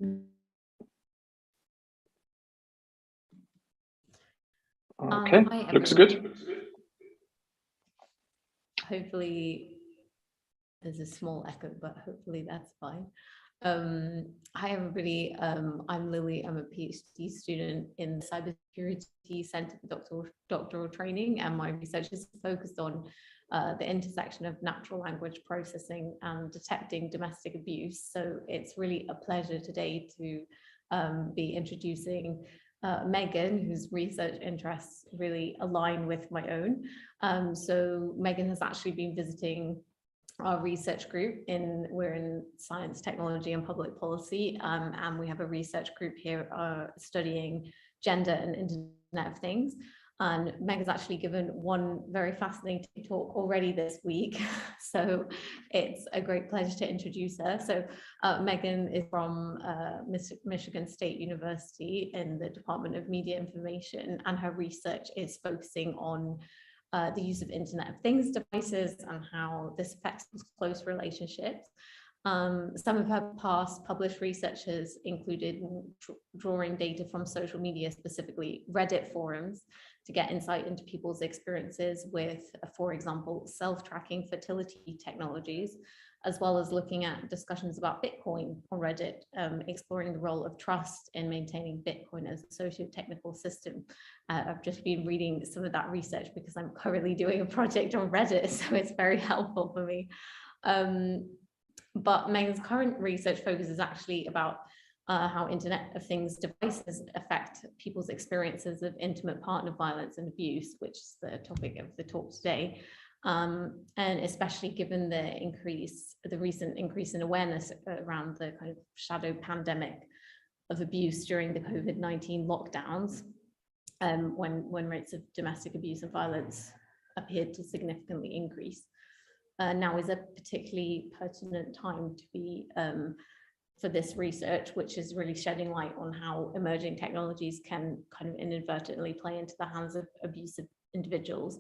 Okay, looks good. Hopefully there's a small echo, but hopefully that's fine. Hi everybody, I'm Lily. I'm a PhD student in the Cybersecurity Center for doctoral training, and my research is focused on the intersection of natural language processing and detecting domestic abuse. So it's really a pleasure today to be introducing Megan, whose research interests really align with my own. So Megan has actually been visiting our research group we're in science, technology and public policy, and we have a research group here studying gender and Internet of Things. And Megan's actually given one very fascinating talk already this week, so it's a great pleasure to introduce her. So Megan is from Michigan State University in the Department of Media Information, and her research is focusing on the use of Internet of Things devices and how this affects close relationships. Some of her past published research has included drawing data from social media, specifically Reddit forums, to get insight into people's experiences with, for example, self-tracking fertility technologies, as well as looking at discussions about Bitcoin on Reddit, exploring the role of trust in maintaining Bitcoin as a socio-technical system. I've just been reading some of that research because I'm currently doing a project on Reddit, so it's very helpful for me. But Megan's current research focus is actually about how Internet of Things devices affect people's experiences of intimate partner violence and abuse, which is the topic of the talk today. And especially given the recent increase in awareness around the kind of shadow pandemic of abuse during the COVID-19 lockdowns, when rates of domestic abuse and violence appeared to significantly increase. Now is a particularly pertinent time to be for this research, which is really shedding light on how emerging technologies can kind of inadvertently play into the hands of abusive individuals.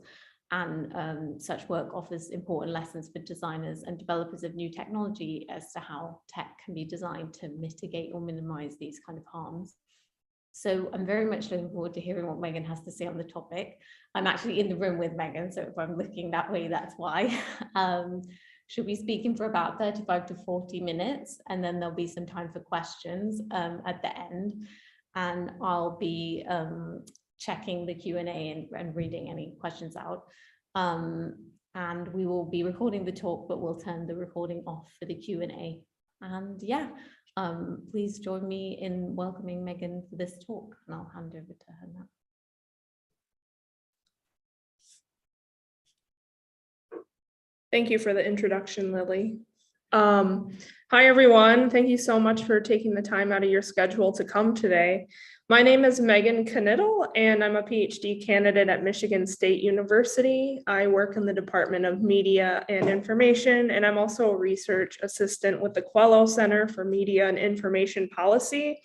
And such work offers important lessons for designers and developers of new technology as to how tech can be designed to mitigate or minimize these kind of harms. So I'm very much looking forward to hearing what Megan has to say on the topic. I'm actually in the room with Megan, so if I'm looking that way, that's why. She'll be speaking for about 35 to 40 minutes, and then there'll be some time for questions at the end. And I'll be checking the Q&A and reading any questions out. And we will be recording the talk, but we'll turn the recording off for the Q&A. And yeah, please join me in welcoming Megan for this talk, and I'll hand over to her now. Thank you for the introduction, Lily. Hi, everyone. Thank you so much for taking the time out of your schedule to come today. My name is Megan Knittel, and I'm a PhD candidate at Michigan State University. I work in the Department of Media and Information, and I'm also a research assistant with the Quello Center for Media and Information Policy.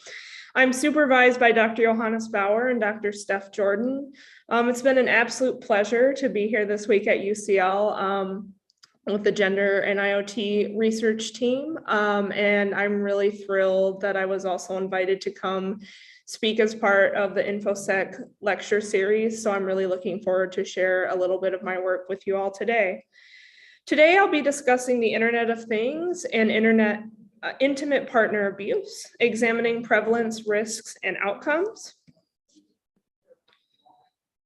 I'm supervised by Dr. Johannes Bauer and Dr. Steph Jordan. It's been an absolute pleasure to be here this week at UCL. With the gender and IoT research team. And I'm really thrilled that I was also invited to come speak as part of the InfoSec lecture series. So I'm really looking forward to share a little bit of my work with you all today. Today, I'll be discussing the Internet of Things and intimate partner abuse, examining prevalence, risks, and outcomes.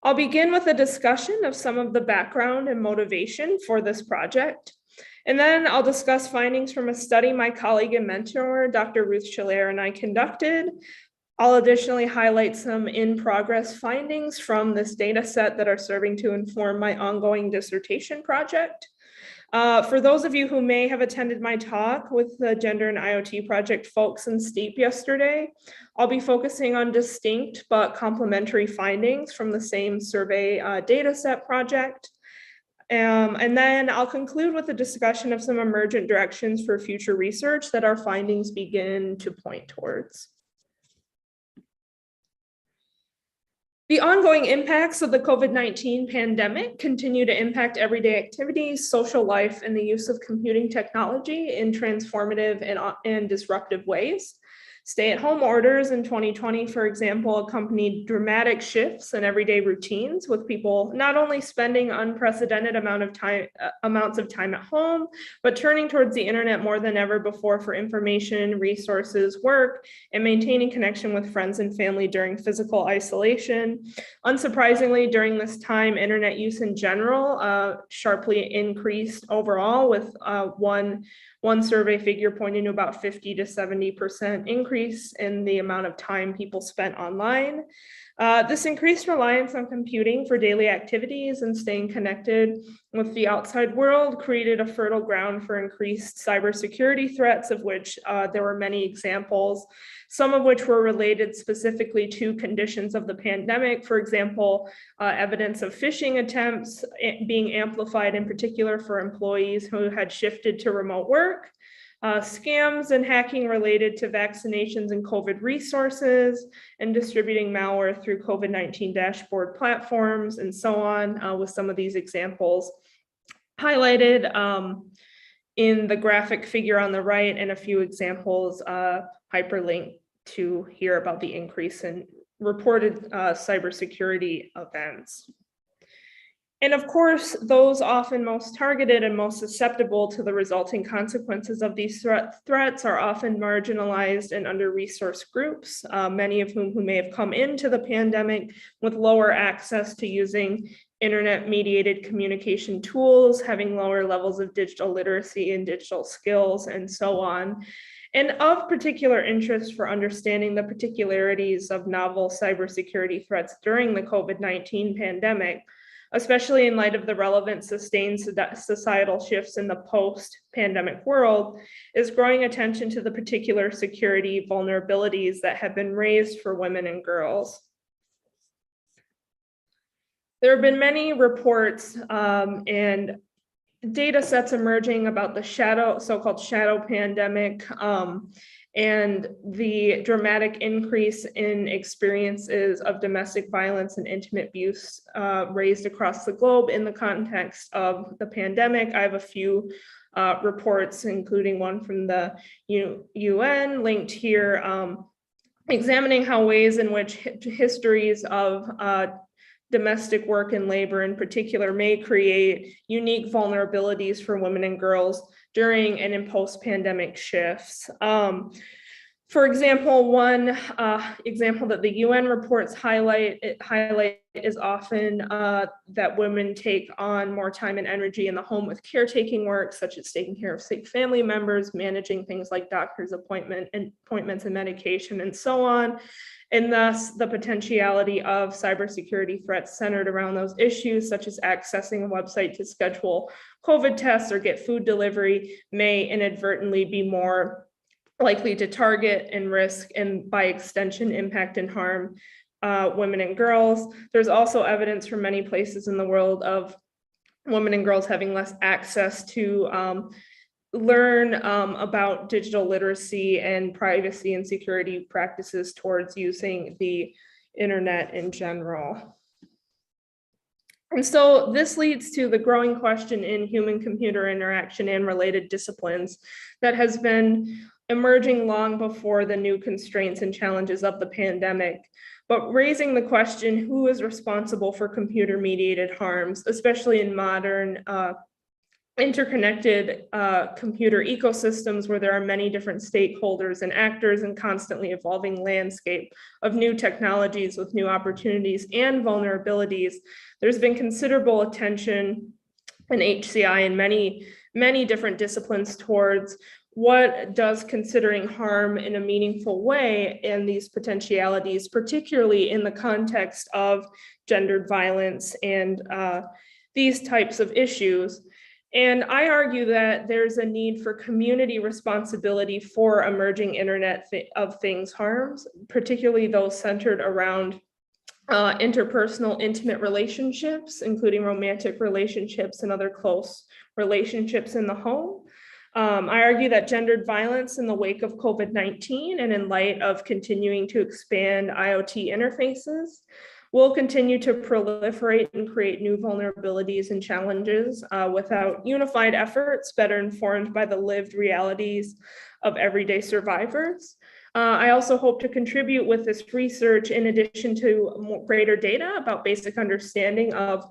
I'll begin with a discussion of some of the background and motivation for this project, and then I'll discuss findings from a study my colleague and mentor, Dr. Ruth Schiller, and I conducted. I'll additionally highlight some in-progress findings from this data set that are serving to inform my ongoing dissertation project. For those of you who may have attended my talk with the Gender and IoT Project folks in STEEP yesterday, I'll be focusing on distinct but complementary findings from the same survey data set project. And then I'll conclude with a discussion of some emergent directions for future research that our findings begin to point towards. The ongoing impacts of the COVID-19 pandemic continue to impact everyday activities, social life, and the use of computing technology in transformative and disruptive ways. Stay-at-home orders in 2020, for example, accompanied dramatic shifts in everyday routines, with people not only spending unprecedented amounts of time at home, but turning towards the internet more than ever before for information, resources, work, and maintaining connection with friends and family during physical isolation. Unsurprisingly, during this time, internet use in general sharply increased overall, with one survey figure pointing to about 50 to 70% increase in the amount of time people spent online. This increased reliance on computing for daily activities and staying connected with the outside world created a fertile ground for increased cybersecurity threats, of which there were many examples, some of which were related specifically to conditions of the pandemic. For example, evidence of phishing attempts being amplified, in particular for employees who had shifted to remote work. Scams and hacking related to vaccinations and COVID resources, and distributing malware through COVID-19 dashboard platforms, and so on, with some of these examples highlighted in the graphic figure on the right, and a few examples hyperlinked to hear about the increase in reported cybersecurity events. And of course, those often most targeted and most susceptible to the resulting consequences of these threats are often marginalized and under-resourced groups, many of whom who may have come into the pandemic with lower access to using internet-mediated communication tools, having lower levels of digital literacy and digital skills, and so on. And of particular interest for understanding the particularities of novel cybersecurity threats during the COVID-19 pandemic, especially in light of the relevant sustained societal shifts in the post-pandemic world, is growing attention to the particular security vulnerabilities that have been raised for women and girls. There have been many reports and data sets emerging about the so-called shadow pandemic, and the dramatic increase in experiences of domestic violence and intimate abuse raised across the globe in the context of the pandemic. I have a few reports, including one from the UN linked here, examining how ways in which histories of domestic work and labor in particular may create unique vulnerabilities for women and girls during and in post-pandemic shifts. For example, one example that the UN reports highlight is often that women take on more time and energy in the home with caretaking work, such as taking care of sick family members, managing things like doctor's appointments and medication, and so on. And thus, the potentiality of cybersecurity threats centered around those issues, such as accessing a website to schedule COVID tests or get food delivery, may inadvertently be more likely to target and risk, and by extension, impact and harm women and girls. There's also evidence from many places in the world of women and girls having less access to learn about digital literacy and privacy and security practices towards using the internet in general. And so this leads to the growing question in human-computer interaction and related disciplines that has been emerging long before the new constraints and challenges of the pandemic, but raising the question, who is responsible for computer-mediated harms, especially in modern interconnected computer ecosystems where there are many different stakeholders and actors and constantly evolving landscape of new technologies with new opportunities and vulnerabilities. There's been considerable attention in HCI and many different disciplines towards what does considering harm in a meaningful way and these potentialities, particularly in the context of gendered violence and these types of issues. And I argue that there's a need for community responsibility for emerging Internet of Things harms, particularly those centered around interpersonal intimate relationships, including romantic relationships and other close relationships in the home. I argue that gendered violence in the wake of COVID-19 and in light of continuing to expand IoT interfaces will continue to proliferate and create new vulnerabilities and challenges without unified efforts better informed by the lived realities of everyday survivors. I also hope to contribute with this research in addition to greater data about basic understanding of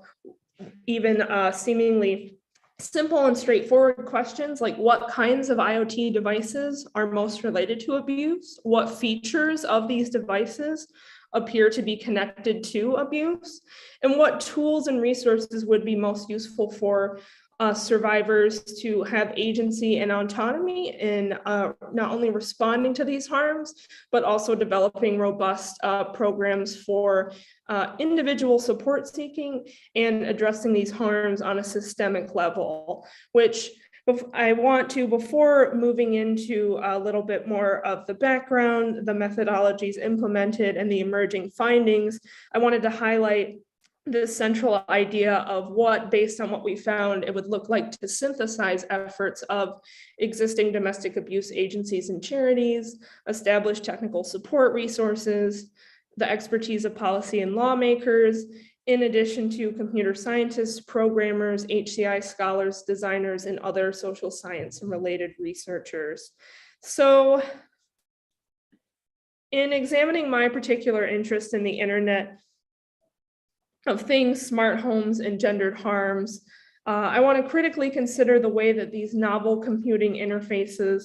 even seemingly simple and straightforward questions like what kinds of IoT devices are most related to abuse, what features of these devices appear to be connected to abuse, and what tools and resources would be most useful for survivors to have agency and autonomy in not only responding to these harms, but also developing robust programs for individual support seeking and addressing these harms on a systemic level, which I want to, before moving into a little bit more of the background, the methodologies implemented, and the emerging findings, I wanted to highlight the central idea of what, based on what we found, it would look like to synthesize efforts of existing domestic abuse agencies and charities, establish technical support resources, the expertise of policy and lawmakers, in addition to computer scientists, programmers, HCI scholars, designers, and other social science and related researchers. So in examining my particular interest in the Internet of Things, smart homes, and gendered harms, I want to critically consider the way that these novel computing interfaces,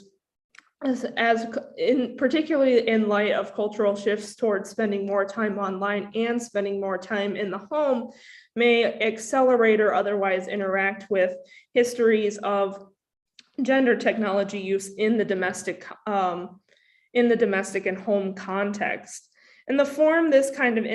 particularly in light of cultural shifts towards spending more time online and spending more time in the home, may accelerate or otherwise interact with histories of gender technology use in the domestic and home context. And the form this kind of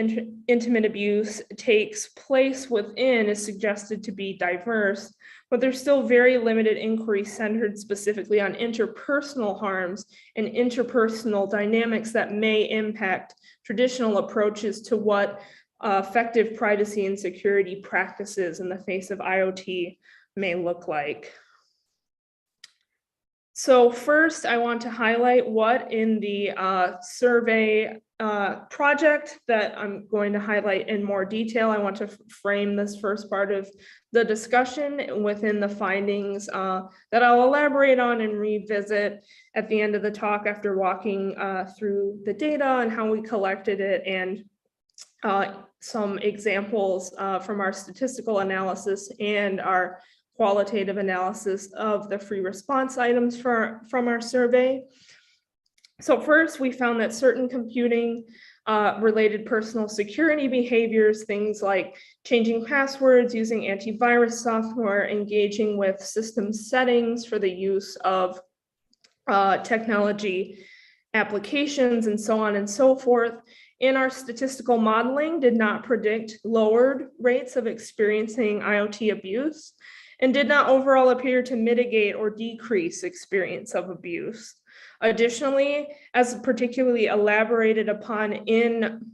intimate abuse takes place within is suggested to be diverse, but there's still very limited inquiry centered specifically on interpersonal harms and interpersonal dynamics that may impact traditional approaches to what effective privacy and security practices in the face of IoT may look like. So first, I want to highlight what in the survey project that I'm going to highlight in more detail. I want to frame this first part of the discussion within the findings that I'll elaborate on and revisit at the end of the talk after walking through the data and how we collected it, and some examples from our statistical analysis and our qualitative analysis of the free response items from our survey. So first, we found that certain computing related personal security behaviors, things like changing passwords, using antivirus software, engaging with system settings for the use of technology applications, and so on and so forth, in our statistical modeling did not predict lowered rates of experiencing IoT abuse, and did not overall appear to mitigate or decrease experience of abuse. Additionally, as particularly elaborated upon in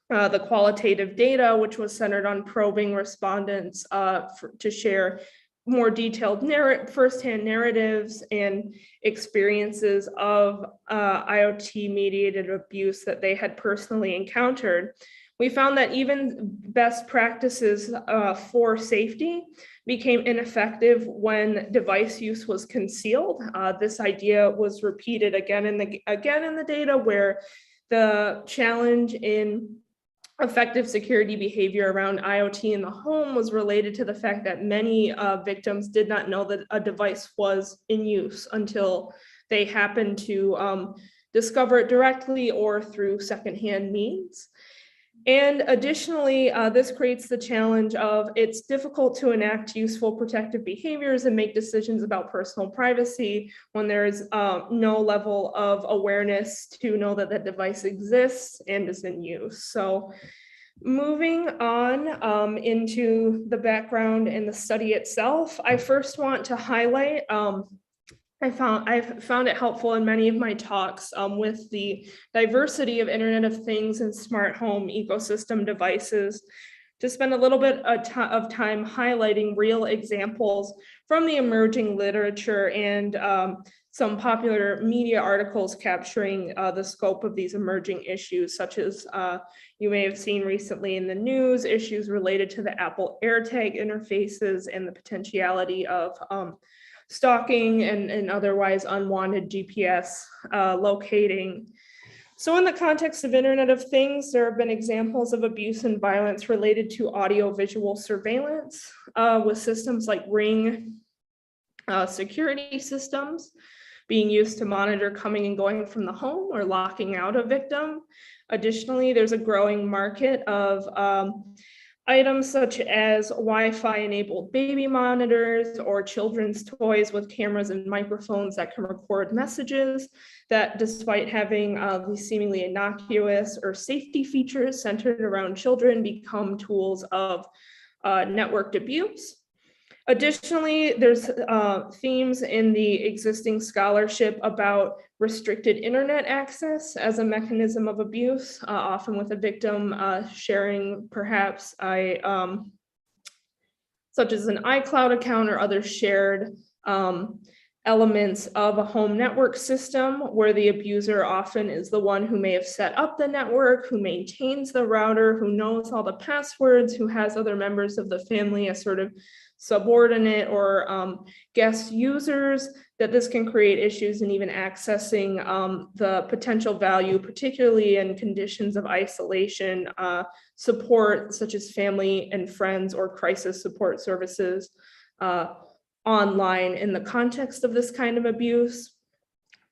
the qualitative data, which was centered on probing respondents to share more detailed firsthand narratives and experiences of IoT-mediated abuse that they had personally encountered, we found that even best practices for safety became ineffective when device use was concealed. This idea was repeated again in the data, where the challenge in effective security behavior around IoT in the home was related to the fact that many victims did not know that a device was in use until they happened to discover it directly or through secondhand means. And additionally, this creates the challenge of it's difficult to enact useful protective behaviors and make decisions about personal privacy when there is no level of awareness to know that that device exists and is in use. So moving on into the background and the study itself, I first want to highlight I've found it helpful in many of my talks with the diversity of Internet of Things and smart home ecosystem devices to spend a little bit of time highlighting real examples from the emerging literature and some popular media articles capturing the scope of these emerging issues, such as you may have seen recently in the news, issues related to the Apple AirTag interfaces and the potentiality of stalking and otherwise unwanted GPS locating. So in the context of Internet of Things, there have been examples of abuse and violence related to audio-visual surveillance with systems like Ring security systems being used to monitor coming and going from the home or locking out a victim. Additionally, there's a growing market of items such as Wi-Fi enabled baby monitors or children's toys with cameras and microphones that can record messages that, despite having these seemingly innocuous or safety features centered around children, become tools of networked abuse. Additionally, there's themes in the existing scholarship about restricted internet access as a mechanism of abuse, often with a victim sharing perhaps such as an iCloud account or other shared elements of a home network system where the abuser often is the one who may have set up the network, who maintains the router, who knows all the passwords, who has other members of the family as sort of subordinate or guest users, that this can create issues in even accessing the potential value, particularly in conditions of isolation, support such as family and friends or crisis support services online in the context of this kind of abuse.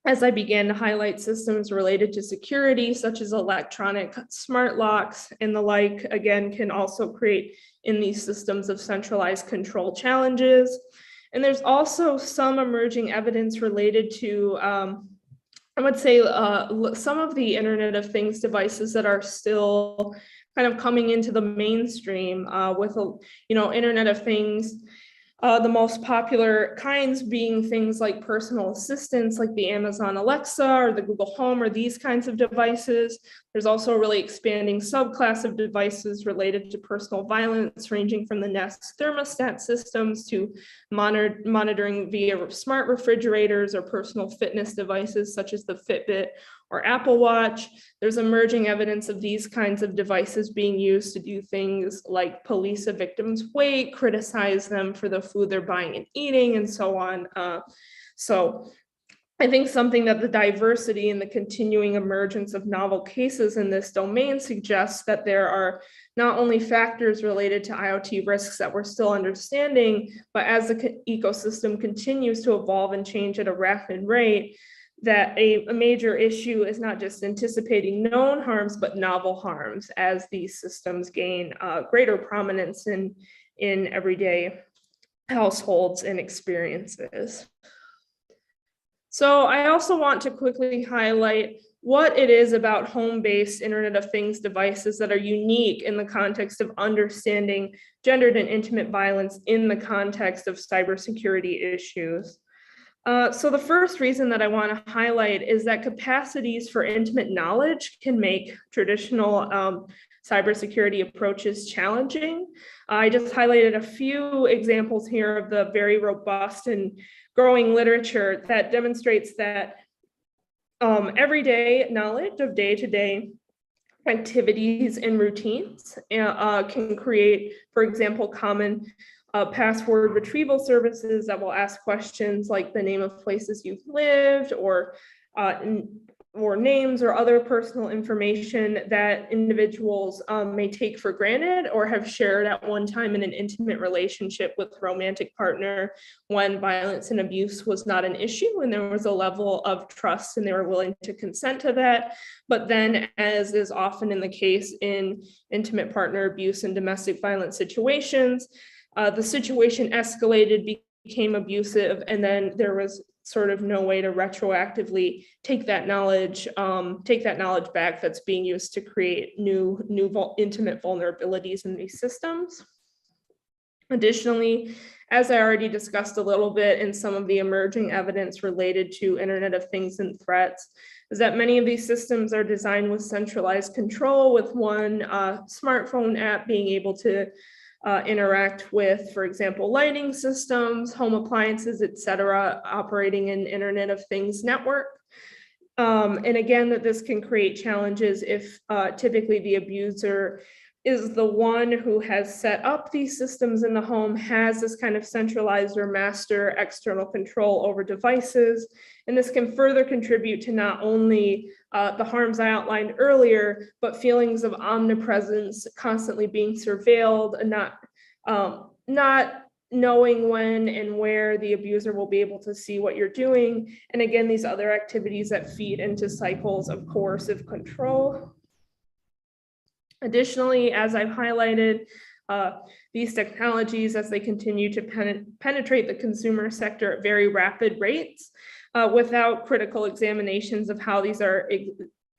As I began to highlight systems related to security, such as electronic smart locks and the like, again, can also create in these systems of centralized control challenges. And there's also some emerging evidence related to, I would say, some of the Internet of Things devices that are still kind of coming into the mainstream with, Internet of Things. The most popular kinds being things like personal assistants, like the Amazon Alexa or the Google Home or these kinds of devices. There's also a really expanding subclass of devices related to personal violence, ranging from the Nest thermostat systems to monitoring via smart refrigerators or personal fitness devices such as the Fitbit or Apple Watch. There's emerging evidence of these kinds of devices being used to do things like police a victim's weight, criticize them for the food they're buying and eating, and so on. So I think something that the diversity and the continuing emergence of novel cases in this domain suggests that there are not only factors related to IoT risks that we're still understanding, but as the ecosystem continues to evolve and change at a rapid rate, that a major issue is not just anticipating known harms, but novel harms as these systems gain greater prominence in everyday households and experiences. So I also want to quickly highlight what it is about home-based Internet of Things devices that are unique in the context of understanding gendered and intimate violence in the context of cybersecurity issues. So the first reason that I want to highlight is that capacities for intimate knowledge can make traditional cybersecurity approaches challenging. I just highlighted a few examples here of the very robust and growing literature that demonstrates that everyday knowledge of day-to-day activities and routines can create, for example, common password retrieval services that will ask questions like the name of places you've lived or names or other personal information that individuals may take for granted or have shared at one time in an intimate relationship with a romantic partner when violence and abuse was not an issue and there was a level of trust and they were willing to consent to that. But then, as is often in the case in intimate partner abuse and domestic violence situations, the situation escalated, became abusive, and then there was sort of no way to retroactively take that knowledge back that's being used to create new intimate vulnerabilities in these systems. Additionally, as I already discussed a little bit in some of the emerging evidence related to Internet of Things and threats, is that many of these systems are designed with centralized control, with one smartphone app being able to interact with, for example, lighting systems, home appliances, et cetera, operating in Internet of Things network. And again, that this can create challenges if typically the abuser is the one who has set up these systems in the home, has this kind of centralized or master external control over devices. And this can further contribute to not only the harms I outlined earlier, but feelings of omnipresence, constantly being surveilled, and not knowing when and where the abuser will be able to see what you're doing. And again, these other activities that feed into cycles of coercive control. Additionally, as I've highlighted, these technologies, as they continue to penetrate the consumer sector at very rapid rates, without critical examinations of how these are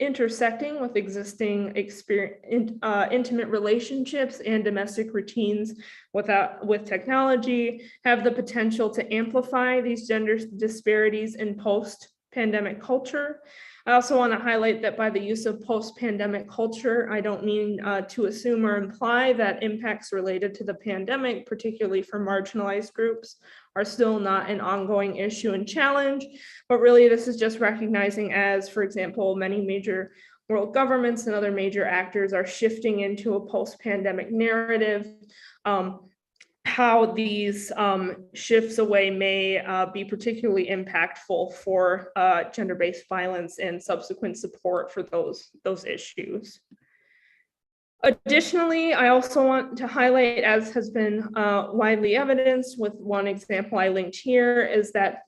intersecting with existing intimate relationships and domestic routines with technology, have the potential to amplify these gender disparities in post-pandemic culture. I also want to highlight that by the use of post-pandemic culture, I don't mean to assume or imply that impacts related to the pandemic, particularly for marginalized groups, are still not an ongoing issue and challenge, but really this is just recognizing as, for example, many major world governments and other major actors are shifting into a post-pandemic narrative, how these shifts away may be particularly impactful for gender-based violence and subsequent support for those issues. Additionally, I also want to highlight, as has been widely evidenced with one example I linked here, is that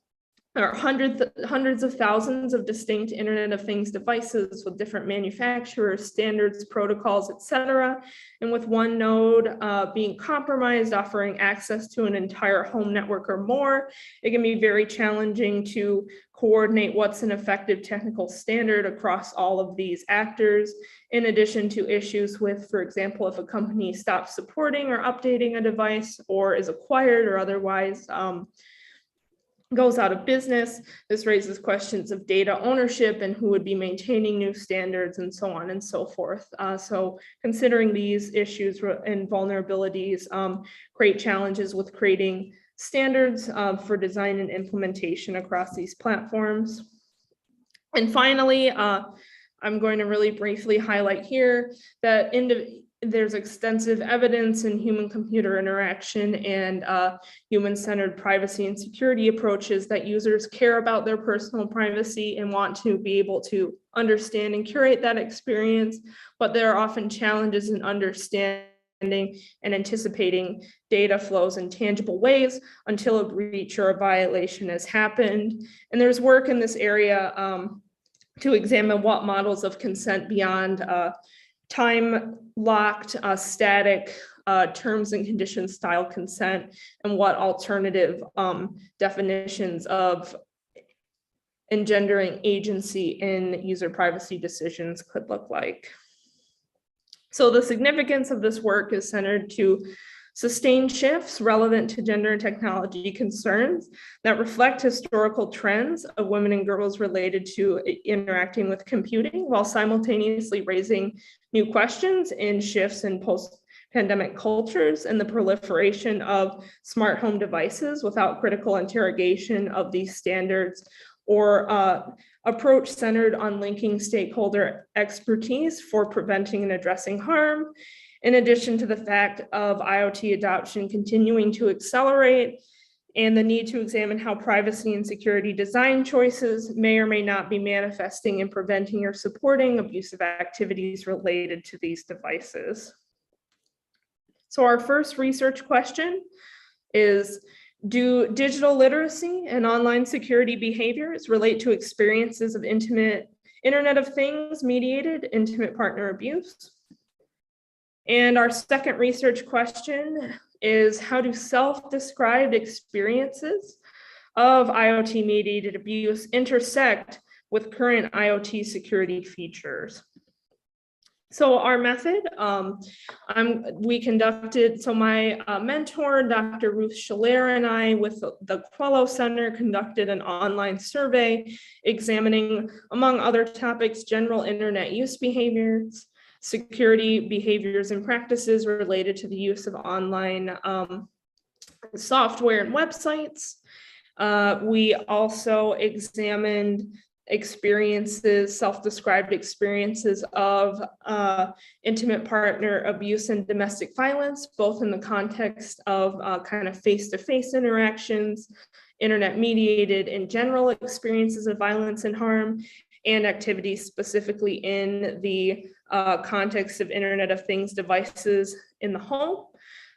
there are hundreds of thousands of distinct Internet of Things devices with different manufacturers, standards, protocols, etc. And with one node being compromised, offering access to an entire home network or more, it can be very challenging to coordinate what's an effective technical standard across all of these actors, in addition to issues with, for example, if a company stops supporting or updating a device or is acquired or otherwise goes out of business. This raises questions of data ownership and who would be maintaining new standards and so on and so forth. So considering these issues and vulnerabilities create challenges with creating standards for design and implementation across these platforms. And finally, I'm going to really briefly highlight here that there's extensive evidence in human-computer interaction and human-centered privacy and security approaches that users care about their personal privacy and want to be able to understand and curate that experience, but there are often challenges in understanding and anticipating data flows in tangible ways until a breach or a violation has happened. And there's work in this area to examine what models of consent beyond time-locked, static terms and conditions style consent, and what alternative definitions of engendering agency in user privacy decisions could look like. So the significance of this work is centered to sustain shifts relevant to gender and technology concerns that reflect historical trends of women and girls related to interacting with computing, while simultaneously raising new questions in shifts in post-pandemic cultures and the proliferation of smart home devices without critical interrogation of these standards or approach centered on linking stakeholder expertise for preventing and addressing harm, in addition to the fact of IoT adoption continuing to accelerate and the need to examine how privacy and security design choices may or may not be manifesting in preventing or supporting abusive activities related to these devices. So our first research question is, do digital literacy and online security behaviors relate to experiences of Internet of Things-mediated intimate partner abuse? And our second research question is, how do self-described experiences of IoT-mediated abuse intersect with current IoT security features? So our method, my mentor, Dr. Ruth Schiller, and I with the Quello Center conducted an online survey examining, among other topics, general internet use behaviors, security behaviors and practices related to the use of online software and websites. We also examined experiences, self-described experiences of intimate partner abuse and domestic violence, both in the context of kind of face-to-face interactions, internet-mediated and general experiences of violence and harm, and activities specifically in the context of Internet of Things devices in the home.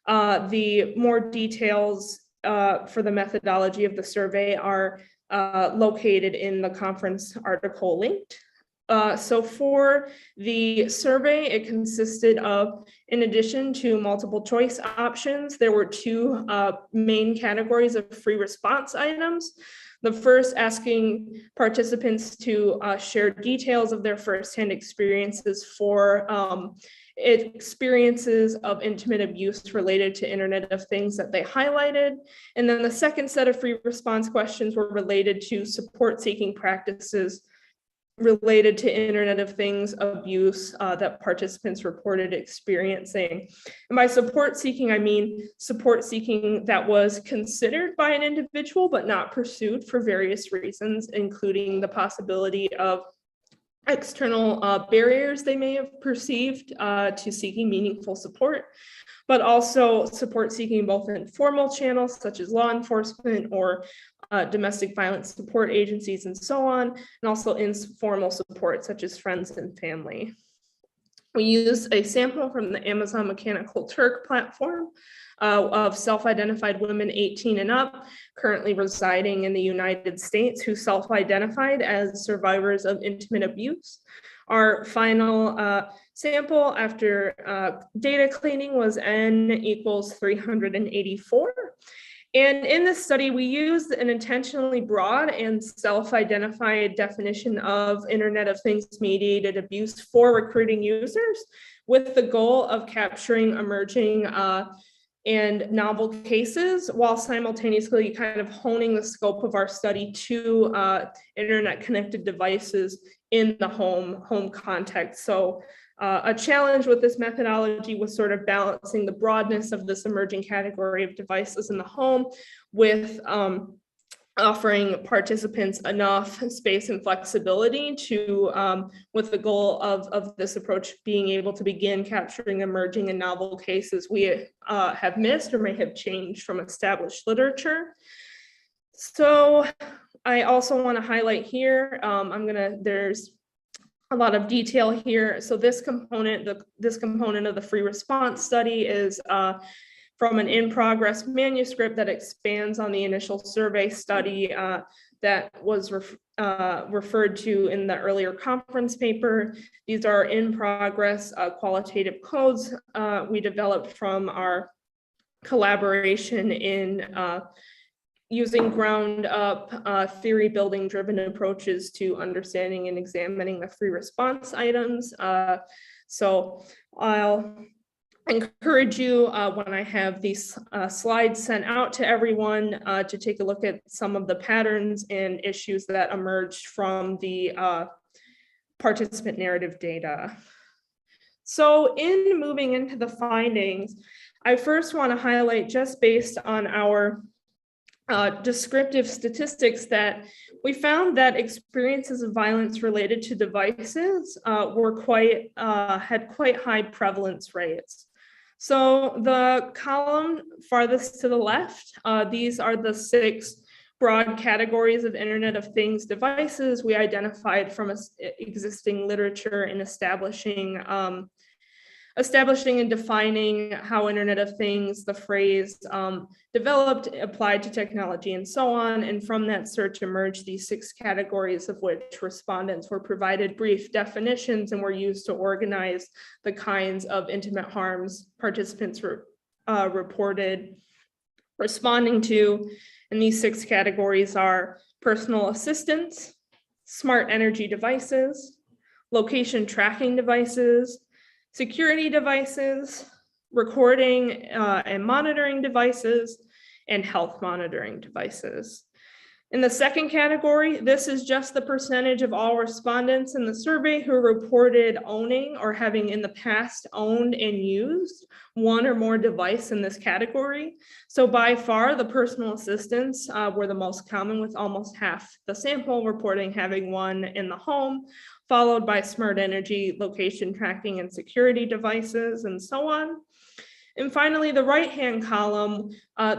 The more details for the methodology of the survey are located in the conference article linked. So for the survey, it consisted of, in addition to multiple choice options, there were two main categories of free response items. The first, asking participants to share details of their firsthand experiences for experiences of intimate abuse related to Internet of Things that they highlighted. And then the second set of free response questions were related to support-seeking practices related to Internet of Things abuse that participants reported experiencing. And by support seeking, I mean support seeking that was considered by an individual but not pursued for various reasons, including the possibility of external barriers they may have perceived to seeking meaningful support, but also support seeking both in formal channels such as law enforcement or domestic violence support agencies and so on, and also informal support such as friends and family. We use a sample from the Amazon Mechanical Turk platform of self-identified women 18 and up, currently residing in the United States, who self-identified as survivors of intimate abuse. Our final sample after data cleaning was N equals 384. And in this study, we used an intentionally broad and self-identified definition of Internet of Things-mediated abuse for recruiting users, with the goal of capturing emerging and novel cases, while simultaneously kind of honing the scope of our study to internet-connected devices in the home context. So a challenge with this methodology was sort of balancing the broadness of this emerging category of devices in the home with offering participants enough space and flexibility to, with the goal of this approach being able to begin capturing emerging and novel cases we have missed or may have changed from established literature. So I also want to highlight here, there's a lot of detail here. So this component of the free response study is from an in-progress manuscript that expands on the initial survey study that was referred to in the earlier conference paper. These are in-progress qualitative codes we developed from our collaboration in using ground-up theory building driven approaches to understanding and examining the free response items. So I'll encourage you when I have these slides sent out to everyone to take a look at some of the patterns and issues that emerged from the participant narrative data. So in moving into the findings, I first want to highlight, just based on our descriptive statistics, that we found that experiences of violence related to devices had quite high prevalence rates. So the column farthest to the left, these are the 6 broad categories of Internet of Things devices we identified from existing literature in establishing and defining how Internet of Things, the phrase, developed, applied to technology, and so on. And from that search emerged these 6 categories, of which respondents were provided brief definitions and were used to organize the kinds of intimate harms participants reported responding to. And these 6 categories are personal assistance, smart energy devices, location tracking devices, security devices, recording and monitoring devices, and health monitoring devices. In the second category, this is just the percentage of all respondents in the survey who reported owning or having in the past owned and used one or more device in this category. So by far, the personal assistants were the most common, with almost half the sample reporting having one in the home, followed by smart energy, location tracking, and security devices, and so on. And finally, the right-hand column,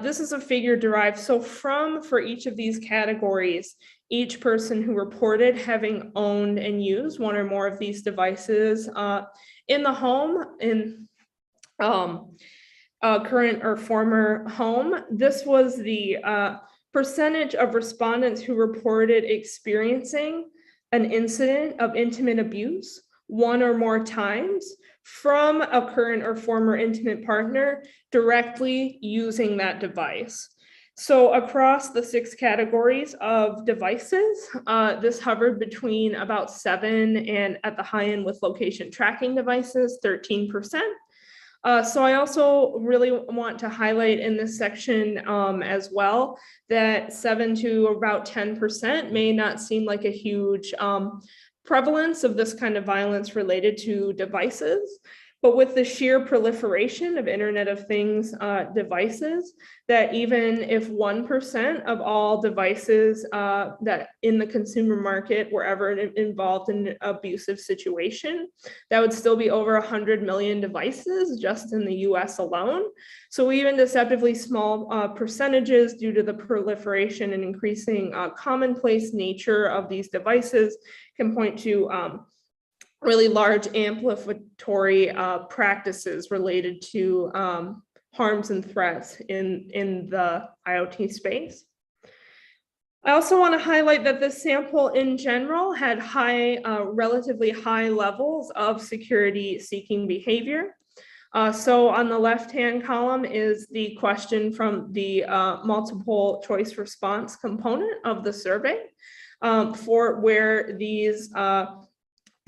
this is a figure derived. So for each of these categories, each person who reported having owned and used one or more of these devices in the home, in current or former home, this was the percentage of respondents who reported experiencing an incident of intimate abuse one or more times from a current or former intimate partner directly using that device. So across the 6 categories of devices, this hovered between about 7 and at the high end with location tracking devices, 13%. So I also really want to highlight in this section as well that 7 to about 10% may not seem like a huge prevalence of this kind of violence related to devices, but with the sheer proliferation of Internet of Things devices, that even if 1% of all devices that in the consumer market were ever involved in an abusive situation, that would still be over 100 million devices just in the US alone. So even deceptively small percentages due to the proliferation and increasing commonplace nature of these devices can point to really large amplificatory practices related to harms and threats in the IoT space. I also want to highlight that this sample in general had relatively high levels of security seeking behavior. So on the left-hand column is the question from the multiple choice response component of the survey for where these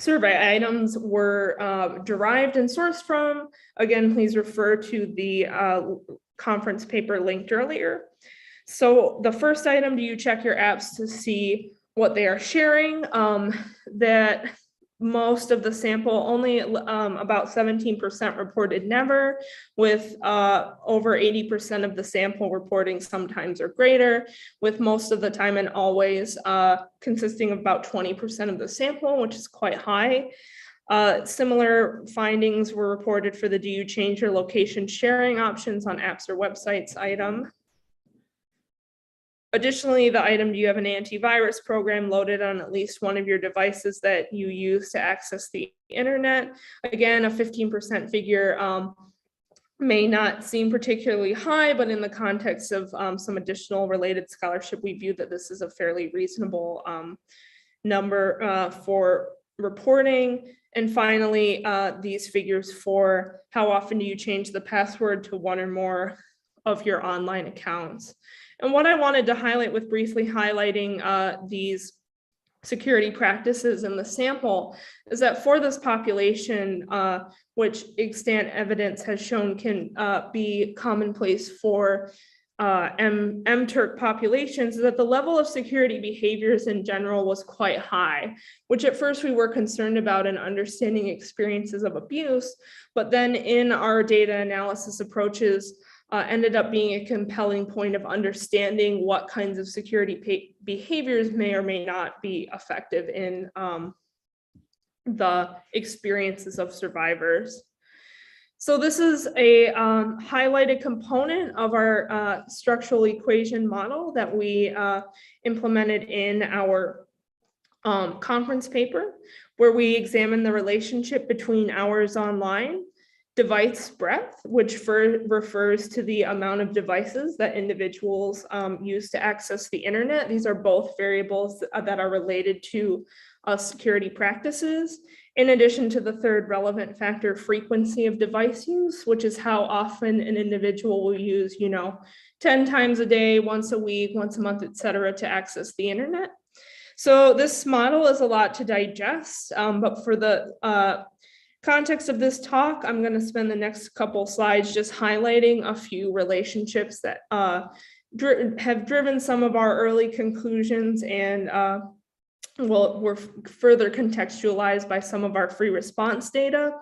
survey items were derived and sourced from. Again, please refer to the conference paper linked earlier. So the first item, do you check your apps to see what they are sharing? That most of the sample, only about 17% reported never, with over 80% of the sample reporting sometimes or greater, with most of the time and always consisting of about 20% of the sample, which is quite high. Similar findings were reported for the do you change your location sharing options on apps or websites item. Additionally, the item, do you have an antivirus program loaded on at least one of your devices that you use to access the internet? Again, a 15% figure may not seem particularly high, but in the context of some additional related scholarship, we view that this is a fairly reasonable number for reporting. And finally, these figures for how often do you change the password to one or more of your online accounts. And what I wanted to highlight with briefly highlighting these security practices in the sample is that for this population, which extant evidence has shown can be commonplace for MTurk populations, is that the level of security behaviors in general was quite high, which at first we were concerned about in understanding experiences of abuse, but then in our data analysis approaches, ended up being a compelling point of understanding what kinds of security behaviors may or may not be effective in the experiences of survivors. So this is a highlighted component of our structural equation model that we implemented in our conference paper, where we examine the relationship between hours online, device breadth, which refers to the amount of devices that individuals use to access the internet. These are both variables that are related to security practices, in addition to the third relevant factor, frequency of device use, which is how often an individual will use, 10 times a day, once a week, once a month, et cetera, to access the internet. So this model is a lot to digest, but for the context of this talk, I'm going to spend the next couple slides just highlighting a few relationships that have driven some of our early conclusions and were further contextualized by some of our free response data.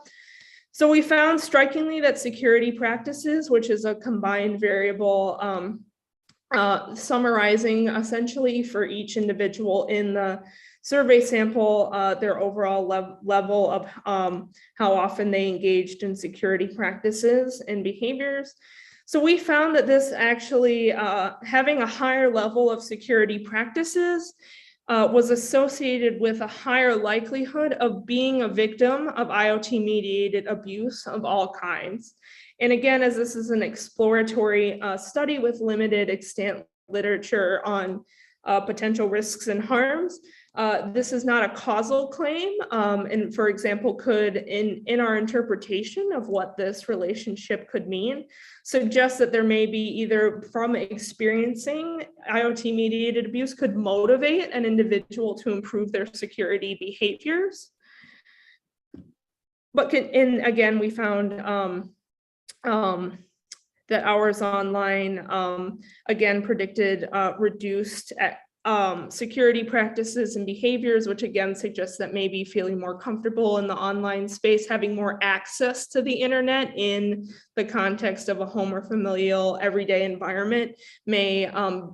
So we found strikingly that security practices, which is a combined variable summarizing essentially for each individual in the survey sample, their overall level of how often they engaged in security practices and behaviors. So we found that this actually having a higher level of security practices was associated with a higher likelihood of being a victim of IoT-mediated abuse of all kinds. And again, as this is an exploratory study with limited extant literature on potential risks and harms, this is not a causal claim, and for example, could in our interpretation of what this relationship could mean, suggest that there may be either from experiencing IoT-mediated abuse could motivate an individual to improve their security behaviors. But again, we found that hours online again predicted reduced security practices and behaviors, which again suggests that maybe feeling more comfortable in the online space, having more access to the internet in the context of a home or familial everyday environment may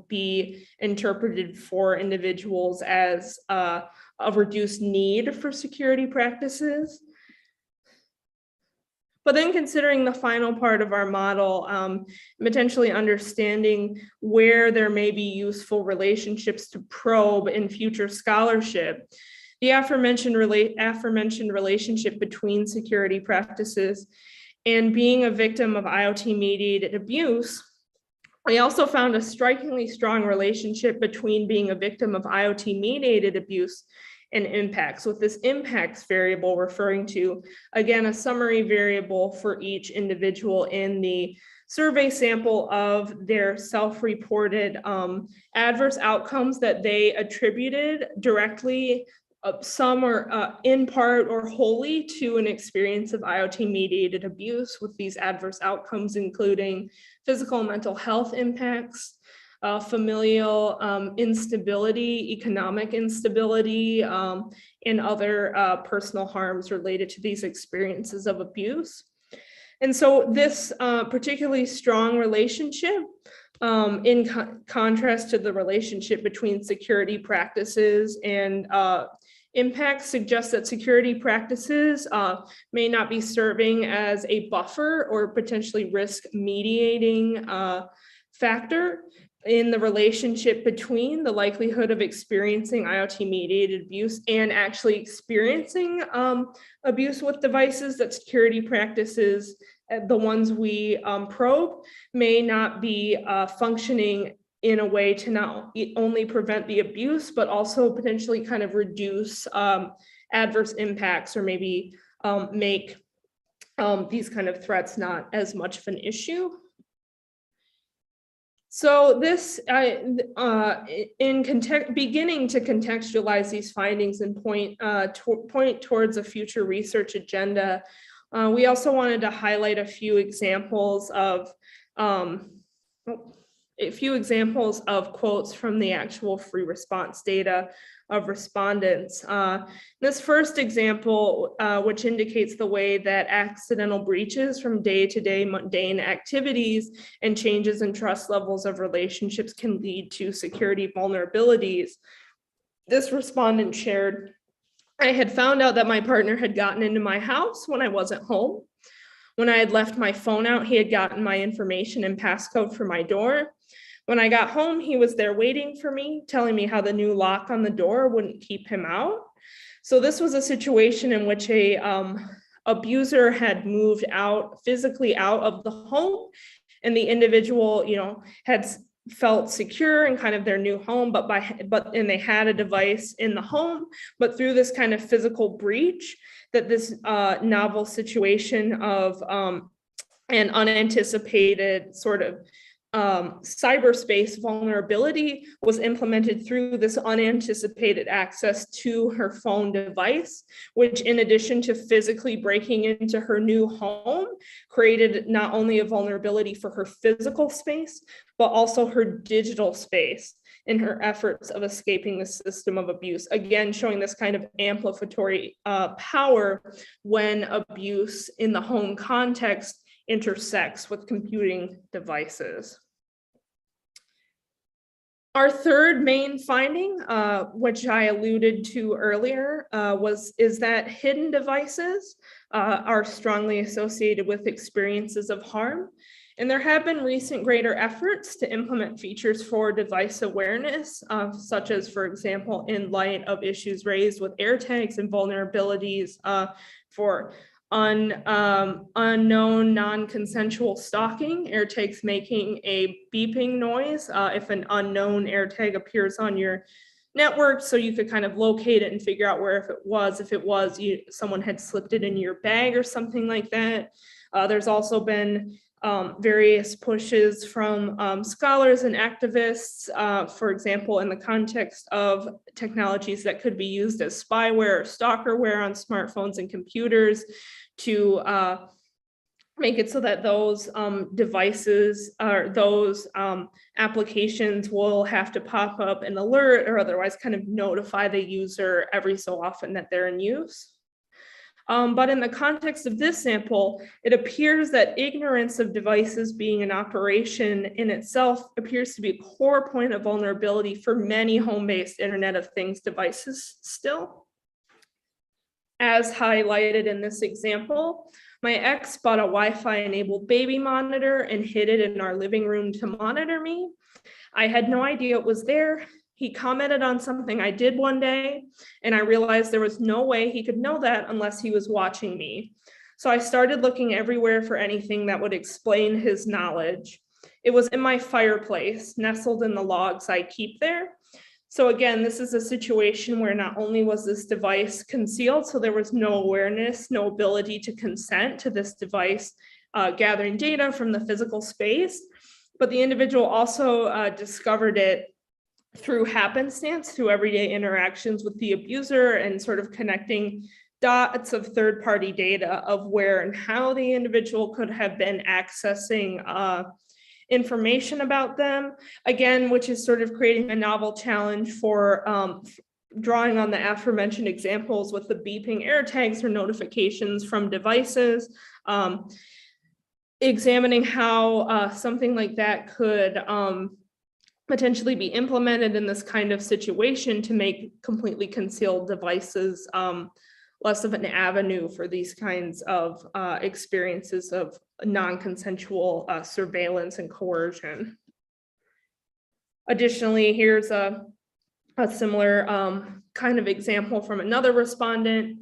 be interpreted for individuals as a reduced need for security practices. But then considering the final part of our model, potentially understanding where there may be useful relationships to probe in future scholarship, the aforementioned relationship between security practices and being a victim of IoT-mediated abuse, we also found a strikingly strong relationship between being a victim of IoT-mediated abuse and impacts, with this impacts variable referring to, again, a summary variable for each individual in the survey sample of their self-reported adverse outcomes that they attributed directly, some or in part or wholly, to an experience of IoT-mediated abuse, with these adverse outcomes including physical and mental health impacts, familial instability, economic instability, and other personal harms related to these experiences of abuse. And so this particularly strong relationship, in contrast to the relationship between security practices and impacts, suggests that security practices may not be serving as a buffer or potentially risk mediating factor in the relationship between the likelihood of experiencing IoT-mediated abuse and actually experiencing abuse with devices, that security practices, the ones we probe, may not be functioning in a way to not only prevent the abuse, but also potentially kind of reduce adverse impacts, or maybe make these kind of threats not as much of an issue. So this, beginning to contextualize these findings and point towards a future research agenda, we also wanted to highlight a few examples of quotes from the actual free response data of respondents. This first example, which indicates the way that accidental breaches from day-to-day mundane activities and changes in trust levels of relationships can lead to security vulnerabilities. This respondent shared, "I had found out that my partner had gotten into my house when I wasn't home. When I had left my phone out, he had gotten my information and passcode for my door. When I got home, he was there waiting for me, telling me how the new lock on the door wouldn't keep him out." So this was a situation in which a abuser had moved out, physically out of the home, and the individual, had felt secure in kind of their new home, and they had a device in the home, but through this kind of physical breach, that this novel situation of an unanticipated sort of cyberspace vulnerability was implemented through this unanticipated access to her phone device, which, in addition to physically breaking into her new home, created not only a vulnerability for her physical space, but also her digital space in her efforts of escaping the system of abuse. Again, showing this kind of amplificatory power when abuse in the home context intersects with computing devices. Our third main finding, which I alluded to earlier, is that hidden devices are strongly associated with experiences of harm. And there have been recent greater efforts to implement features for device awareness, such as, for example, in light of issues raised with AirTags and vulnerabilities for unknown non-consensual stalking, AirTags making a beeping noise if an unknown AirTag appears on your network, so you could kind of locate it and figure out where if it was someone had slipped it in your bag or something like that. There's also been various pushes from scholars and activists, for example, in the context of technologies that could be used as spyware or stalkerware on smartphones and computers to make it so that those devices or those applications will have to pop up an alert or otherwise kind of notify the user every so often that they're in use. But in the context of this sample, it appears that ignorance of devices being in operation in itself appears to be a core point of vulnerability for many home-based Internet of Things devices still. As highlighted in this example, my ex bought a Wi-Fi enabled baby monitor and hid it in our living room to monitor me. I had no idea it was there. He commented on something I did one day, and I realized there was no way he could know that unless he was watching me. So I started looking everywhere for anything that would explain his knowledge. It was in my fireplace, nestled in the logs I keep there. So again, this is a situation where not only was this device concealed, so there was no awareness, no ability to consent to this device gathering data from the physical space, but the individual also discovered it through happenstance, through everyday interactions with the abuser and sort of connecting dots of third-party data of where and how the individual could have been accessing information about them, again, which is sort of creating a novel challenge for drawing on the aforementioned examples with the beeping AirTags or notifications from devices, examining how something like that could potentially be implemented in this kind of situation to make completely concealed devices less of an avenue for these kinds of experiences of non-consensual surveillance and coercion. Additionally, here's a similar kind of example from another respondent.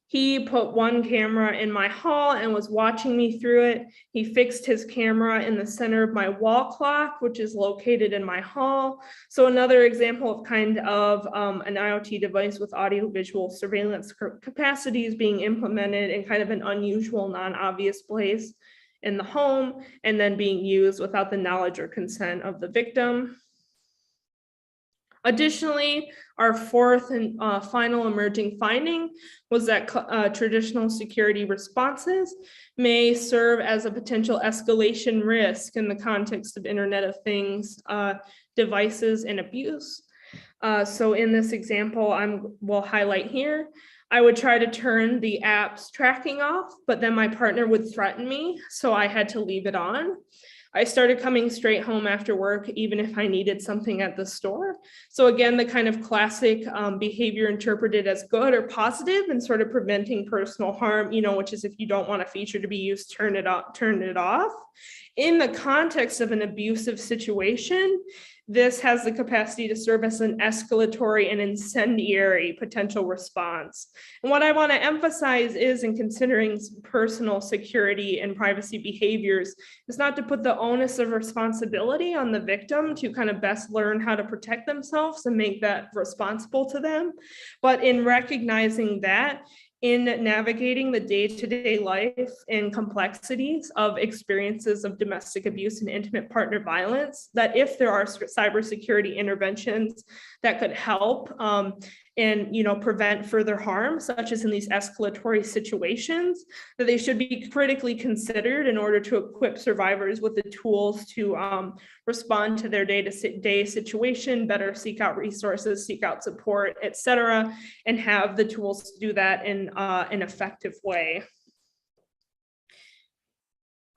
He put one camera in my hall and was watching me through it. He fixed his camera in the center of my wall clock, which is located in my hall. So another example of kind of an IoT device with audiovisual surveillance capacities being implemented in kind of an unusual, non-obvious place in the home, and then being used without the knowledge or consent of the victim. Additionally, our fourth and final emerging finding was that traditional security responses may serve as a potential escalation risk in the context of Internet of Things devices and abuse. So in this example, will highlight here, I would try to turn the app's tracking off, but then my partner would threaten me, so I had to leave it on. I started coming straight home after work, even if I needed something at the store. So again, the kind of classic behavior interpreted as good or positive and sort of preventing personal harm, which is if you don't want a feature to be used, turn it off. In the context of an abusive situation, this has the capacity to serve as an escalatory and incendiary potential response. And what I want to emphasize is, in considering personal security and privacy behaviors, is not to put the onus of responsibility on the victim to kind of best learn how to protect themselves and make that responsible to them, but in recognizing that in navigating the day-to-day life and complexities of experiences of domestic abuse and intimate partner violence, that if there are cybersecurity interventions that could help and prevent further harm, such as in these escalatory situations, that they should be critically considered in order to equip survivors with the tools to respond to their day-to-day situation, better seek out resources, seek out support, etc., and have the tools to do that in an effective way.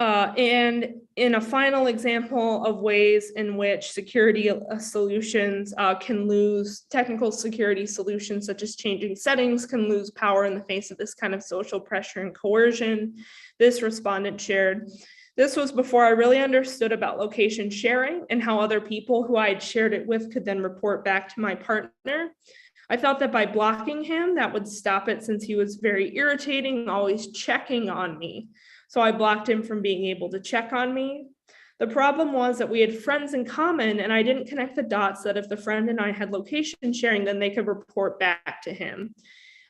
And in a final example of ways in which security solutions can lose, technical security solutions such as changing settings can lose power in the face of this kind of social pressure and coercion, this respondent shared, "This was before I really understood about location sharing and how other people who I had shared it with could then report back to my partner. I thought that by blocking him, that would stop it since he was very irritating, always checking on me. So I blocked him from being able to check on me. The problem was that we had friends in common and I didn't connect the dots that if the friend and I had location sharing, then they could report back to him.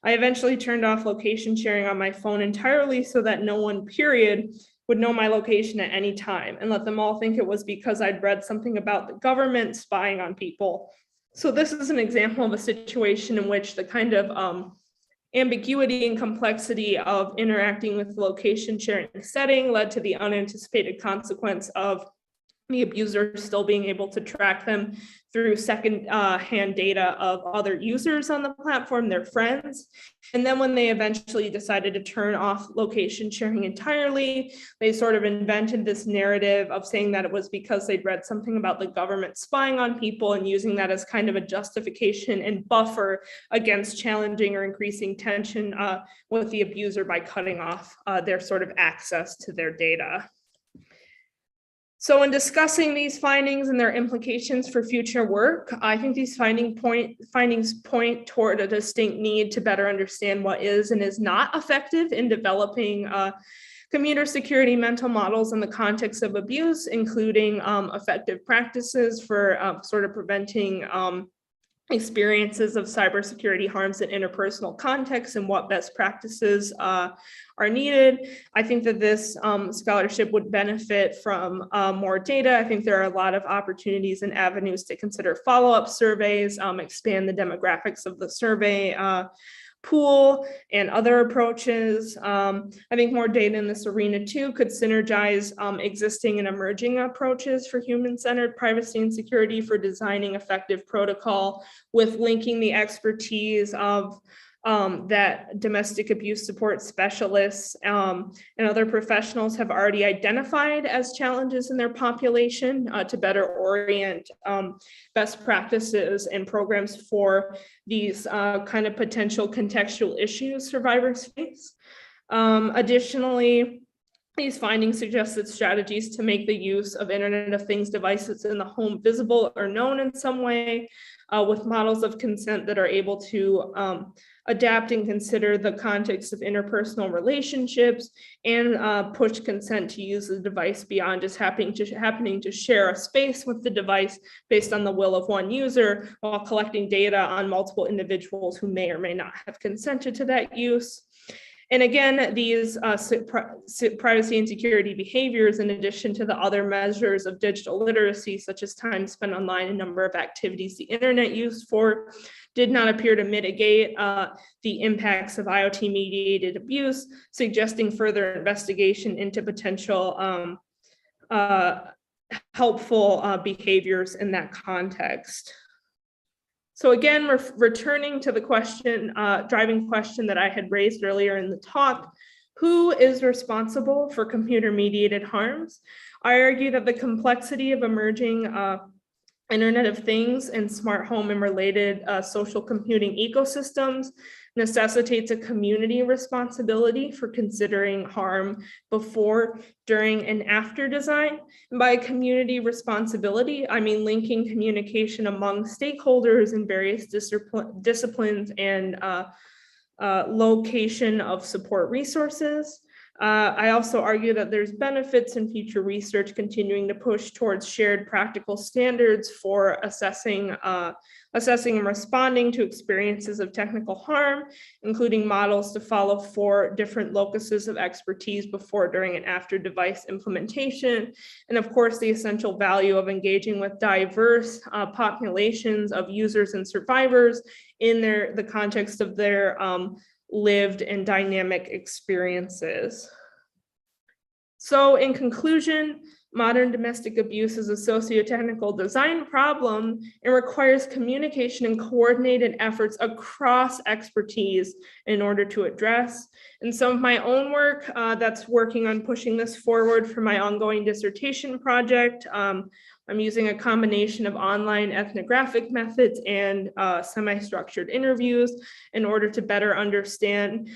I eventually turned off location sharing on my phone entirely so that no one, period, would know my location at any time and let them all think it was because I'd read something about the government spying on people. So this is an example of a situation in which the kind of ambiguity and complexity of interacting with the location sharing setting led to the unanticipated consequence of the abuser still being able to track them through second-hand data of other users on the platform, their friends. And then when they eventually decided to turn off location sharing entirely, they sort of invented this narrative of saying that it was because they'd read something about the government spying on people and using that as kind of a justification and buffer against challenging or increasing tension with the abuser by cutting off their sort of access to their data. So in discussing these findings and their implications for future work, I think these findings point toward a distinct need to better understand what is and is not effective in developing computer security mental models in the context of abuse, including effective practices for sort of preventing experiences of cybersecurity harms in interpersonal contexts and what best practices are needed. I think that this scholarship would benefit from more data. I think there are a lot of opportunities and avenues to consider follow-up surveys, expand the demographics of the survey pool and other approaches. I think more data in this arena too could synergize existing and emerging approaches for human-centered privacy and security for designing effective protocol with linking the expertise of that domestic abuse support specialists and other professionals have already identified as challenges in their population to better orient best practices and programs for these kind of potential contextual issues survivors face. Additionally, these findings suggest that strategies to make the use of Internet of Things devices in the home visible or known in some way with models of consent that are able to adapt and consider the context of interpersonal relationships and push consent to use the device beyond just happening to share a space with the device based on the will of one user while collecting data on multiple individuals who may or may not have consented to that use. And again, these privacy and security behaviors, in addition to the other measures of digital literacy, such as time spent online and number of activities the internet used for, did not appear to mitigate the impacts of IoT-mediated abuse, suggesting further investigation into potential helpful behaviors in that context. So again, we're returning to the question, driving question that I had raised earlier in the talk, who is responsible for computer-mediated harms? I argue that the complexity of emerging Internet of Things and smart home and related social computing ecosystems necessitates a community responsibility for considering harm before, during, and after design. And by community responsibility, I mean linking communication among stakeholders in various disciplines and location of support resources. I also argue that there's benefits in future research continuing to push towards shared practical standards for assessing and responding to experiences of technical harm, including models to follow for different locuses of expertise before, during, and after device implementation. And of course, the essential value of engaging with diverse populations of users and survivors in the context of their lived and dynamic experiences. So in conclusion, modern domestic abuse is a socio-technical design problem. It requires communication and coordinated efforts across expertise in order to address. And some of my own work that's working on pushing this forward for my ongoing dissertation project, I'm using a combination of online ethnographic methods and semi-structured interviews in order to better understand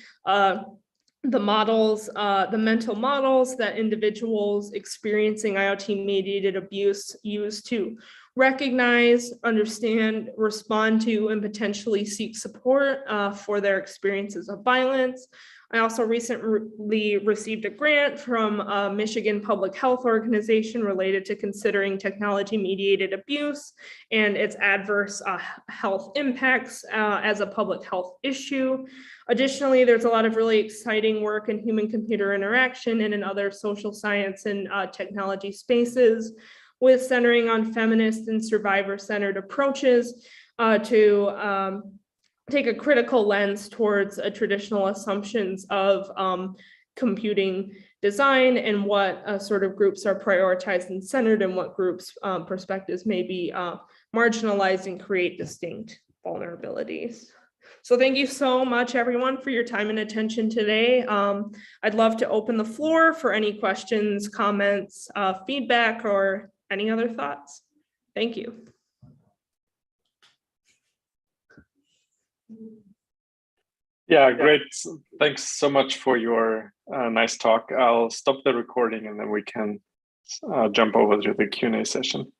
the models, the mental models that individuals experiencing IoT-mediated abuse use to recognize, understand, respond to, and potentially seek support for their experiences of violence. I also recently received a grant from a Michigan public health organization related to considering technology-mediated abuse and its adverse health impacts as a public health issue. Additionally, there's a lot of really exciting work in human-computer interaction and in other social science and technology spaces, with centering on feminist and survivor-centered approaches to take a critical lens towards traditional assumptions of computing design and what sort of groups are prioritized and centered and what groups' perspectives may be marginalized and create distinct vulnerabilities. So thank you so much, everyone, for your time and attention today. I'd love to open the floor for any questions, comments, feedback, or any other thoughts. Thank you. Yeah, great. Thanks so much for your nice talk. I'll stop the recording and then we can jump over to the Q&A session.